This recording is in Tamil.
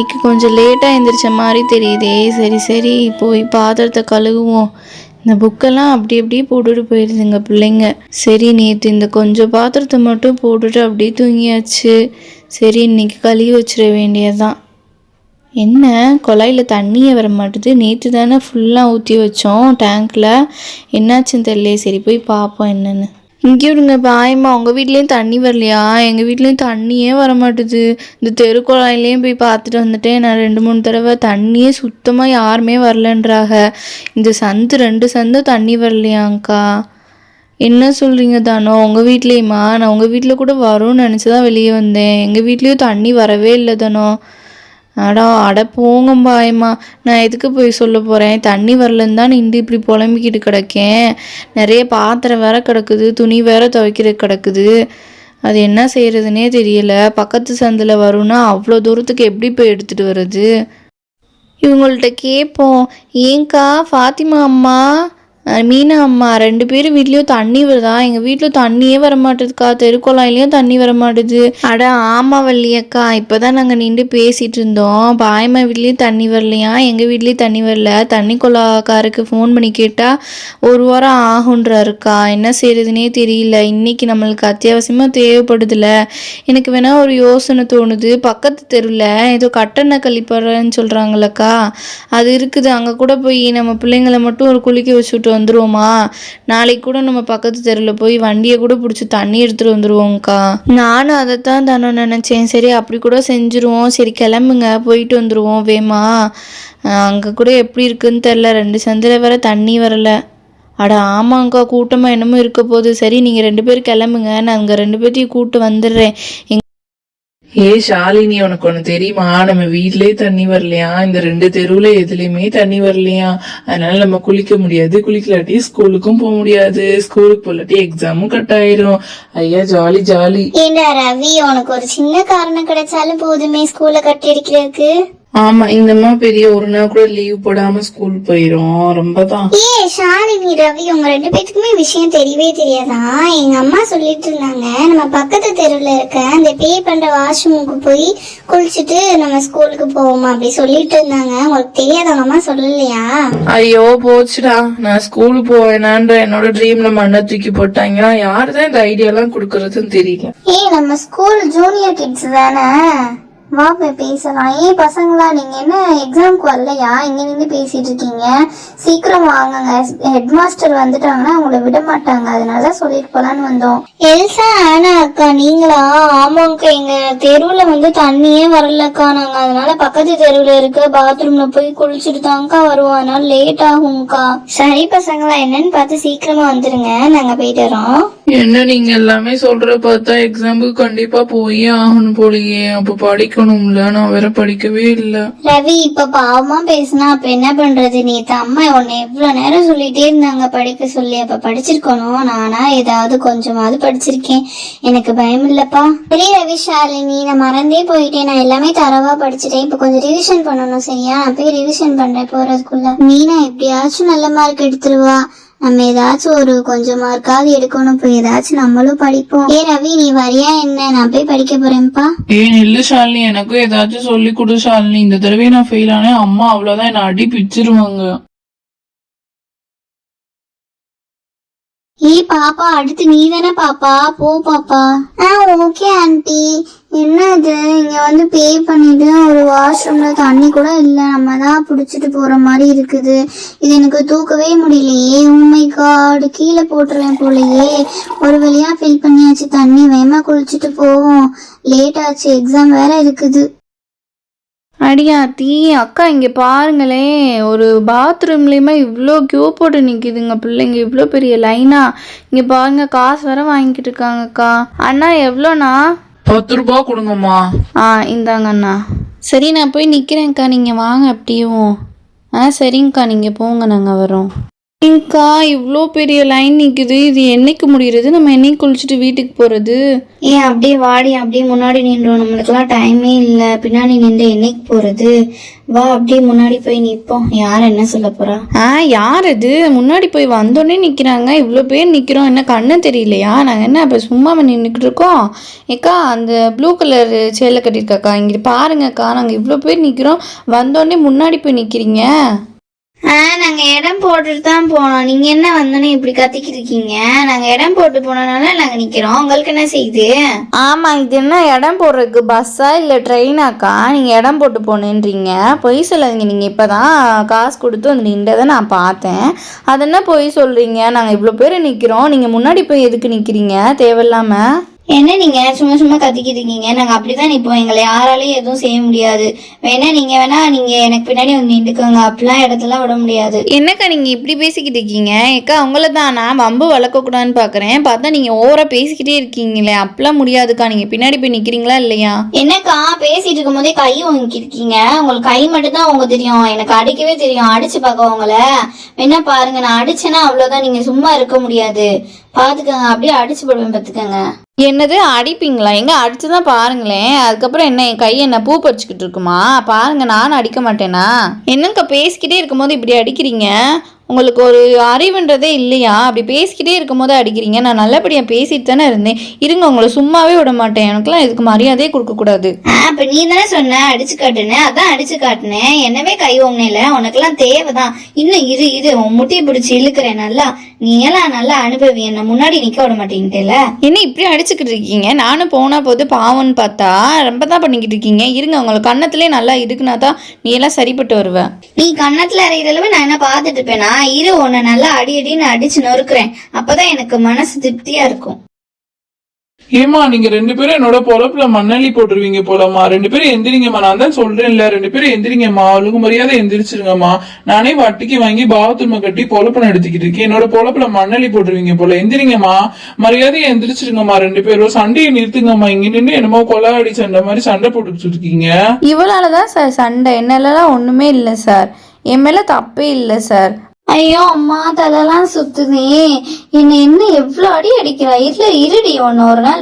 இன்னைக்கு கொஞ்சம் லேட்டாக எழுந்திரிச்ச மாதிரி தெரியுதே. சரி சரி போய் பாத்திரத்தை கழுவுவோம். இந்த புக்கெல்லாம் அப்படி அப்படியே போட்டுட்டு போயிடுதுங்க பிள்ளைங்க. சரி நேற்று இந்த கொஞ்சம் பாத்திரத்தை மட்டும் போட்டுட்டு அப்படியே தூங்கியாச்சு. சரி இன்னைக்கு கழுவி வச்சிட வேண்டியதுதான். என்ன குழாயில் தண்ணியே வர மாட்டுது. நேற்று தானே ஃபுல்லாக ஊற்றி வச்சோம் டேங்க்கில். என்னாச்சுன்னு தெரியல. சரி போய் பார்ப்போம் என்னென்னு. இங்கே விடுங்க பாயம்மா, உங்கள் வீட்லேயும் தண்ணி வரலையா? எங்கள் வீட்லேயும் தண்ணியே வர மாட்டுது. இந்த தெரு குழாயிலையும் போய் பார்த்துட்டு வந்துட்டேன் நான் 2-3 தடவை. தண்ணியே சுத்தமாக யாருமே வரலன்றாங்க. இந்த சந்து 2 சந்து தண்ணி வரலையாங்க்கா. என்ன சொல்கிறீங்க தானோ? உங்கள் வீட்லேயுமா? நான் உங்கள் வீட்டில் கூட வரும்னு நினச்சி தான் வெளியே வந்தேன். எங்கள் வீட்லேயும் தண்ணி வரவே இல்லை தானோ. அட போங்க பாயம்மா, நான் எதுக்கு போய் சொல்ல போகிறேன்? தண்ணி வரலன்னு தான் நின்று இப்படி புலம்பிக்கிட்டு கிடக்கேன். நிறைய பாத்திரம் வேற கிடக்குது, துணி வேற துவைக்கிறது கிடக்குது. அது என்ன செய்கிறதுனே தெரியல. பக்கத்து சந்தில் வரும்னா அவ்வளோ தூரத்துக்கு எப்படி போய் எடுத்துகிட்டு வர்றது? இவங்கள்ட்ட கேட்போம். ஏங்க்கா ஃபாத்திமா அம்மா, மீனா அம்மா 2 பேரும் வீட்லேயும் தண்ணி வருதா? எங்கள் வீட்டில் தண்ணியே வர மாட்டேதுக்கா. தெருக்குழாயிலையும் தண்ணி வர மாட்டுது. அட ஆமா வள்ளியக்கா, இப்போ தான் நாங்கள் நின்று பேசிகிட்டு இருந்தோம். பாயம்மா வீட்லேயும் தண்ணி வரலையா, எங்கள் வீட்லேயும் தண்ணி வரல. தண்ணி குழாக்காருக்கு ஃபோன் பண்ணி கேட்டால் 1 வாரம் ஆகுன்றாருக்கா. என்ன செய்கிறதுனே தெரியல. இன்றைக்கி நம்மளுக்கு அத்தியாவசியமாக தேவைப்படுதில்ல. எனக்கு வேணால் ஒரு யோசனை தோணுது. பக்கத்து தெருவில் ஏதோ கட்டண கழிப்பறன்னு சொல்கிறாங்களக்கா, அது இருக்குது. அங்கே கூட போய் நம்ம பிள்ளைங்களை மட்டும் ஒரு குளிக்க வச்சுட்டு வந்துருவோமா? நாளைக்கு கூட நம்ம பக்கத்து தெருவில் போய் வண்டியை கூட பிடிச்சி தண்ணி எடுத்துகிட்டு வந்துடுவோங்க்கா. நானும் அதைத்தான் தானே நினச்சேன். சரி அப்படி கூட செஞ்சுருவோம். சரி கிளம்புங்க, போயிட்டு வந்துடுவோம் வேமா. அங்கே கூட எப்படி இருக்குன்னு தெரில. 2 சந்தில் வேற தண்ணி வரலை. அட ஆமாங்க்கா, கூட்டமாக என்னமோ இருக்க போகுது. சரி நீங்கள் 2 பேரும் கிளம்புங்க, நான் அங்கே 2 பேர்த்தையும் கூப்பிட்டு வந்துடுறேன். ஷாலினி, உனக்கு ஒண்ணு தெரியுமா? நம்ம வீட்லயே தண்ணி வரலையா, இந்த 2 தெருவுல எதுலயுமே தண்ணி வரலையா. அதனால நம்ம குளிக்க முடியாது. குளிக்கலாட்டி ஸ்கூலுக்கும் போக முடியாது. ஸ்கூலுக்கு போலாட்டி எக்ஸாமும் கட் ஆயிரும். ஐயா ஜாலி ஜாலி. ஏண்டா ரவி, உனக்கு ஒரு சின்ன காரணம் கிடைச்சாலும் போதுமே ஸ்கூலை கட்டி அடிக்கிறதுக்கு. ஆமா, இந்தம்மா பெரிய ஒரு நாள் கூட லீவ் போடாம ஸ்கூல் போயிரும். ரொம்பதான். ஷாலினி ரவி, உங்க 2 பேத்துக்குமே விஷயம் தெரியவே தெரியாதா? எங்க அம்மா சொல்லிட்டு இருந்தாங்க, நம்ம பக்கத்து தெருவுல இருக்க அந்த பே பண்ற வாஷ்ரூமுக்கு போய் குளிச்சுட்டு நம்ம ஸ்கூலுக்கு போவோமா அப்படி சொல்லிட்டு இருந்தாங்க. உங்களுக்கு தெரியாத உங்க அம்மா சொல்லலையா? ஐயோ போச்சுடா, நான் ஸ்கூலுக்கு போவேனான்ற என்னோட ட்ரீம்ல மண்ணை தூக்கி போட்டாங்க. யாருதான் இந்த ஐடியா எல்லாம் குடுக்கறதுன்னு தெரியல. நம்ம ஸ்கூல் ஜூனியர் கிட்ஸ் தானே, வா போய் பேசலாம். பசங்களா, நீங்க என்ன எக்ஸாம்க்கு வரலையா? இங்க நின்று பேசிட்டு இருக்கீங்க. சீக்கிரம் வாங்குங்க, ஹெட் மாஸ்டர் வந்துட்டாங்கன்னா உங்களை விட மாட்டாங்க. அதனால சொல்லிட்டு போலான்னு வந்தோம். எல்சா ஆனா அக்கா நீங்களா? ஆமாங்கக்கா, எங்க தெருவுல வந்து தண்ணியே வரலக்கா. நாங்க அதனால பக்கத்து தெருவுல இருக்க பாத்ரூம்ல போய் குளிச்சுட்டு தாங்கக்கா வருவோம். அதனால லேட் ஆகும்க்கா. சரி பசங்களா, என்னன்னு பார்த்து சீக்கிரமா வந்துருங்க, நாங்க போயிட்டு வரோம். என்ன நீங்க எல்லாமே சொல்ற பார்த்தா எக்ஸாமுக்கு கண்டிப்பா போயே ஆகணும் போலயே. அப்ப படிக்கணும்ல, நான் வேற படிக்கவே இல்ல. ரவி, இப்ப பாவமா பேசினா அப்ப என்ன பண்றது? நேத்து அம்மா உன்னை எவ்வளவு நேரம் சொல்லிட்டே இருந்தாங்க படிக்க சொல்லி. அப்ப படிச்சிருக்கணும். நானா ஏதாவது கொஞ்சமாவது படிச்சிருக்கேன். எனக்கு பயம் இல்லப்பா. சரி ரவி, ஷாலினி, நான் மறந்தே போயிட்டேன். நான் எல்லாமே தரவா படிச்சுட்டேன். இப்ப கொஞ்சம் ரிவிஷன் பண்ணணும். சரியா? நான் போய் ரிவிஷன் பண்றேன் போறதுக்குள்ள. மீனா எப்படியாச்சும் நல்ல மார்க் எடுத்துருவா. நம்ம ஏதாச்சும் ஒரு கொஞ்சம் மார்க்காவது எடுக்கணும். போய் ஏதாச்சும் நம்மளும் படிப்போம். ரவி, நீ வரியா என்ன? நான் போய் படிக்க போறேன்ப்பா. இல்ல ஷாலினி, எனக்கும் ஏதாச்சும் சொல்லி கொடு ஷாலினி. இந்த தடவை நான் ஃபெயில் ஆனேன், அம்மா அவ்வளவுதான் என்ன அடி பிச்சிருவாங்க. பாப்பா, அடுத்து நீ தானே பாப்பா, போ பாப்பா. Okay aunty. என்னது, இங்க வந்து பே பண்ணிட்டு ஒரு வாஷ்ரூம்ல தண்ணி கூட இல்ல. நம்ம தான் புடிச்சிட்டு போற மாதிரி இருக்குது. இது எனக்கு தூக்கவே முடியலையே. உண்மை காடு, கீழே போட்டுருவேன் போலயே. ஒரு வழியா ஃபில் பண்ணியாச்சு தண்ணி. வேமா குளிச்சுட்டு போவோம். லேட் ஆச்சு, எக்ஸாம் வேற இருக்குது. அடியாத்தி அக்கா, இங்கே பாருங்களேன், ஒரு பாத்ரூம்லேயுமே இவ்வளோ கியூ போட்டு நிற்கிதுங்க பிள்ளைங்க. இவ்வளோ பெரிய லைனா. இங்கே பாருங்க, காசு வேற வாங்கிட்டு இருக்காங்கக்கா. அண்ணா எவ்வளோண்ணா? 10 ரூபாய் கொடுங்கம்மா. இந்தாங்க அண்ணா. சரி நான் போய் நிற்கிறேன்க்கா, நீங்கள் வாங்க அப்படியும். சரிங்கக்கா, நீங்கள் போங்க, நாங்கள் வரோம். ஏங்கா இவ்வளோ பெரிய லைன் நிற்குது, இது என்னைக்கு முடிகிறது? நம்ம என்னைக்கு குளிச்சுட்டு வீட்டுக்கு போகிறது? ஏன் அப்படியே வாடி, அப்படியே முன்னாடி நின்றோம். நம்மளுக்குலாம் டைமே இல்லை. பின்னாடி நின்று என்னைக்கு போகிறது? வா அப்படியே முன்னாடி போய் நிற்போம். யார் என்ன சொல்ல போறா? யார் இது? முன்னாடி போய் வந்தோடனே நிற்கிறாங்க. இவ்வளோ பேர் நிற்கிறோம், என்ன கண்ணு தெரியலையா? நாங்கள் என்ன இப்போ சும்மா நின்றுக்கிட்டு இருக்கோம்? ஏக்கா அந்த ப்ளூ கலர் சேலை கட்டியிருக்காக்கா, இங்கே பாருங்கக்கா, நாங்கள் இவ்வளோ பேர் நிற்கிறோம், வந்தோடனே முன்னாடி போய் நிற்கிறீங்க. நாங்கள் இடம் போட்டுட்டு தான் போனோம். நீங்கள் என்ன வந்தோன்னே இப்படி கத்திக்கிட்டு இருக்கீங்க? நாங்கள் இடம் போட்டு போனோம்னால நாங்கள் நிற்கிறோம். உங்களுக்கு என்ன செய்யுது? ஆமாம், இது என்ன இடம் போடுறதுக்கு பஸ்ஸா இல்லை ட்ரெயினாக்கா? நீங்கள் இடம் போட்டு போனேன்றீங்க. பொய் சொல்லாதீங்க. நீங்கள் இப்போ தான் காசு கொடுத்து வந்து நின்றதை நான் பார்த்தேன். அது என்ன பொய் சொல்கிறீங்க? நாங்கள் இவ்வளோ பேர் நிற்கிறோம், நீங்கள் முன்னாடி போய் எதுக்கு நிற்கிறீங்க தேவையில்லாமல்? என்ன நீங்க சும்மா சும்மா கத்திக்கிட்டு இருக்கீங்க? நாங்க அப்படிதான் நிப்போம். எங்களை யாராலையும் எதுவும் செய்ய முடியாது. வேணா நீங்க எனக்கு பின்னாடி வந்து நின்றுக்கோங்க. அப்படிலாம் இடத்துல விட முடியாது. என்னக்கா நீங்கள் இப்படி பேசிக்கிட்டு இருக்கீங்க? ஏக்கா உங்களை தான் நான் வம்பு வளர்க்கக்கூடாதுன்னு பார்க்குறேன், பார்த்தா நீங்கள் ஓவராக பேசிக்கிட்டே இருக்கீங்களே. அப்படிலாம் முடியாதுக்கா. நீங்கள் பின்னாடி போய் நிற்கிறீங்களா இல்லையா? என்னக்கா பேசிட்டு இருக்கும் போதே கை வாங்கிருக்கீங்க? உங்களுக்கு கை மட்டும் தான் உங்க தெரியும், எனக்கு அடிக்கவே தெரியும். அடிச்சு பார்க்க உங்களை வேணா பாருங்க. நான் அடிச்சேன்னா அவ்வளவுதான், நீங்க சும்மா இருக்க முடியாது. பாத்துக்கோங்க, அப்படியே அடிச்சு போடுவேன் பாத்துக்கோங்க. என்னது அடிப்பீங்களா? எங்க அடிச்சு தான் பாருங்களேன். அதுக்கப்புறம் என்ன என் கை என்ன பூ பறிச்சுக்கிட்டு இருக்குமா? பாருங்க, நானும் அடிக்க மாட்டேனா? என்னங்க பேசிக்கிட்டே இருக்கும்போது இப்படி அடிக்கிறீங்க? உங்களுக்கு ஒரு அறிவுன்றதே இல்லையா? அப்படி பேசிக்கிட்டே இருக்கும் போது அடிக்கிறீங்க. நான் நல்லபடியாக பேசிட்டு தானே இருந்தேன். இருங்க, உங்களை சும்மாவே விட மாட்டேன். எனக்குலாம் இதுக்கு மரியாதையே கொடுக்கக்கூடாது. அப்ப நீ தானே சொன்ன அடிச்சு காட்டுனேன், அதான் அடிச்சு காட்டுனேன். என்னவே கை ஒண்ணுல உனக்கெல்லாம் தேவைதான். இன்னும் இரு உன் முட்டியை பிடிச்சி இழுக்கிறேன் நல்லா. நீ எல்லாம் நல்லா அனுபவி. என்ன முன்னாடி நிக்க விட மாட்டேங்கிட்டேல. என்ன இப்படி அடிச்சுக்கிட்டு இருக்கீங்க? நானும் போனா போது பாவம்னு பார்த்தா ரொம்ப தான் பண்ணிக்கிட்டு இருக்கீங்க. இருங்க, உங்களுக்கு கண்ணத்திலே நல்லா இருக்குன்னா தான் நீ எல்லாம் சரிப்பட்டு வருவேன். நீ கண்ணத்துல அறையிறளவு நான் என்ன பாத்துட்டு இருப்பேனா? இரு, உன்னை நல்லா அடின்னு அடிச்சு நொறுக்குறேன். அப்பதான் எனக்கு மனசு திருப்தியா இருக்கும். ஏமா நீங்க 2 பேரும் என்னோட பொழப்புல மண்ணள்ளி போட்டுருவீங்க போலமா. 2 பேரும் எந்திரிங்கம்மா. நான் தான் சொல்றேன்ல, 2 பேரும் எந்திரிங்கம்மா. ஒழுங்கு மரியாதை எந்திரிச்சிருங்கம்மா. நானே வட்டிக்கு வாங்கி பாத்ரூமை கட்டி பொழப்பு நடத்திக்கிட்டு இருக்கேன். என்னோட பொழப்புல மண்ணள்ளி போட்டுருவீங்க போல. எந்திரிங்கம்மா, மரியாதையை எந்திரிச்சிருங்கம்மா. 2 பேரும் சண்டையை நிறுத்துங்கம்மா. இங்க நின்று என்னமோ கொலாடி சண்டை மாதிரி சண்டை போட்டுக்கிட்டு இருக்கீங்க. இவளாலதான் சார் சண்டை, என்னாலலாம் ஒண்ணுமே இல்லை சார். என் மேல தப்பே இல்லை சார். ஐயோ அம்மா, தலைலாம் சுத்துதே. என்ன எவ்வளவு அடி அடிக்கிறா? இருடி, ஒன்னு ஒரு நாள்